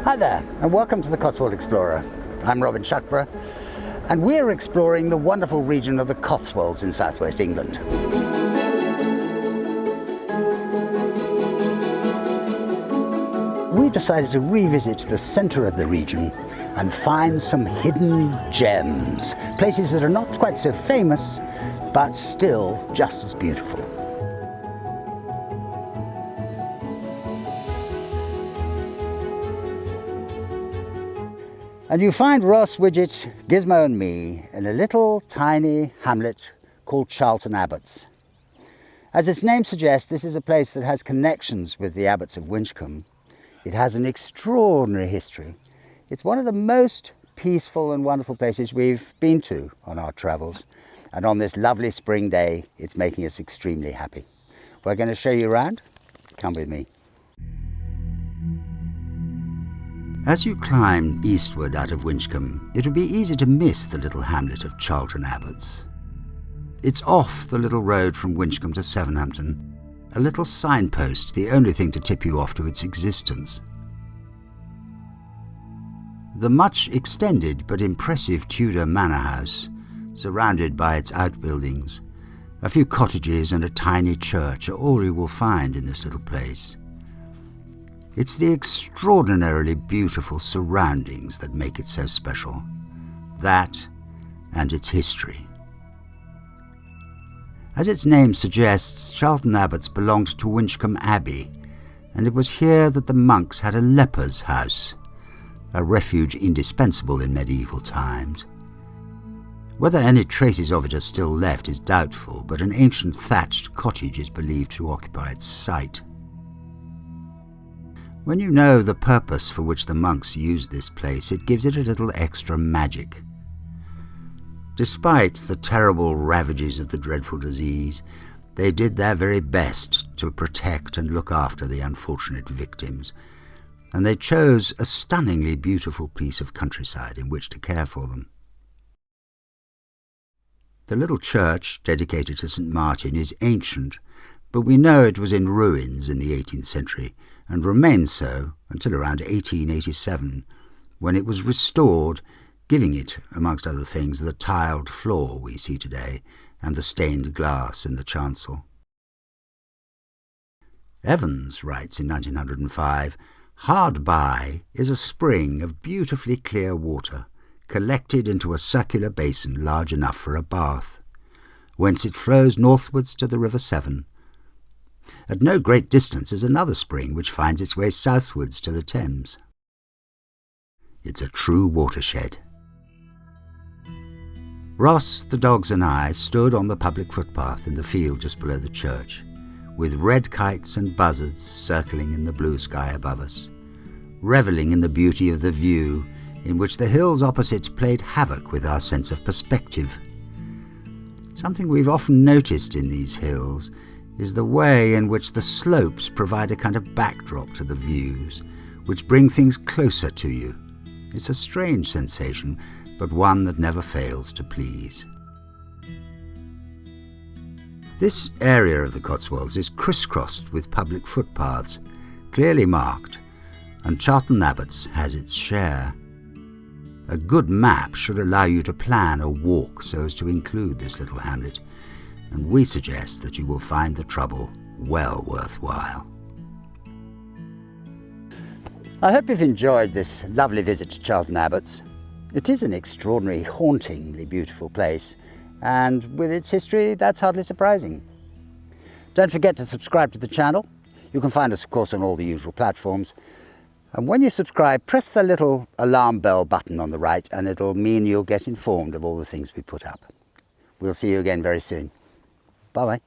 Hi there, and welcome to the Cotswold Explorer. I'm Shuckburgh, and we're exploring the wonderful region of the Cotswolds in southwest England. We've decided to revisit the centre of the region and find some hidden gems, places that are not quite so famous, but still just as beautiful. And you find Ross, Widget, Gizmo and me in a little tiny hamlet called Charlton Abbots. As its name suggests, this is a place that has connections with the Abbots of Winchcombe. It has an extraordinary history. It's one of the most peaceful and wonderful places we've been to on our travels. And on this lovely spring day, it's making us extremely happy. We're going to show you around. Come with me. As you climb eastward out of Winchcombe, it would be easy to miss the little hamlet of Charlton Abbots. It's off the little road from Winchcombe to Sevenhampton, a little signpost, the only thing to tip you off to its existence. The much extended but impressive Tudor manor house, surrounded by its outbuildings, a few cottages and a tiny church are all you will find in this little place. It's the extraordinarily beautiful surroundings that make it so special. That and its history. As its name suggests, Charlton Abbots belonged to Winchcombe Abbey, and it was here that the monks had a leper's house, a refuge indispensable in medieval times. Whether any traces of it are still left is doubtful, but an ancient thatched cottage is believed to occupy its site. When you know the purpose for which the monks used this place, it gives it a little extra magic. Despite the terrible ravages of the dreadful disease, they did their very best to protect and look after the unfortunate victims, and they chose a stunningly beautiful piece of countryside in which to care for them. The little church, dedicated to St. Martin, is ancient, but we know it was in ruins in the 18th century, and remained so until around 1887, when it was restored, giving it, amongst other things, the tiled floor we see today and the stained glass in the chancel. Evans writes in 1905, "Hard by is a spring of beautifully clear water, collected into a circular basin large enough for a bath, whence it flows northwards to the River Severn. At no great distance is another spring which finds its way southwards to the Thames. It's a true watershed." Ross, the dogs and I stood on the public footpath in the field just below the church, with red kites and buzzards circling in the blue sky above us, revelling in the beauty of the view in which the hills opposite played havoc with our sense of perspective. Something we've often noticed in these hills is the way in which the slopes provide a kind of backdrop to the views, which bring things closer to you. It's a strange sensation, but one that never fails to please. This area of the Cotswolds is crisscrossed with public footpaths, clearly marked, and Charlton Abbots has its share. A good map should allow you to plan a walk so as to include this little hamlet, and we suggest that you will find the trouble well worthwhile. I hope you've enjoyed this lovely visit to Charlton Abbots. It is an extraordinary, hauntingly beautiful place, and with its history, that's hardly surprising. Don't forget to subscribe to the channel. You can find us, of course, on all the usual platforms. And when you subscribe, press the little alarm bell button on the right, and it'll mean you'll get informed of all the things we put up. We'll see you again very soon. Bye-bye.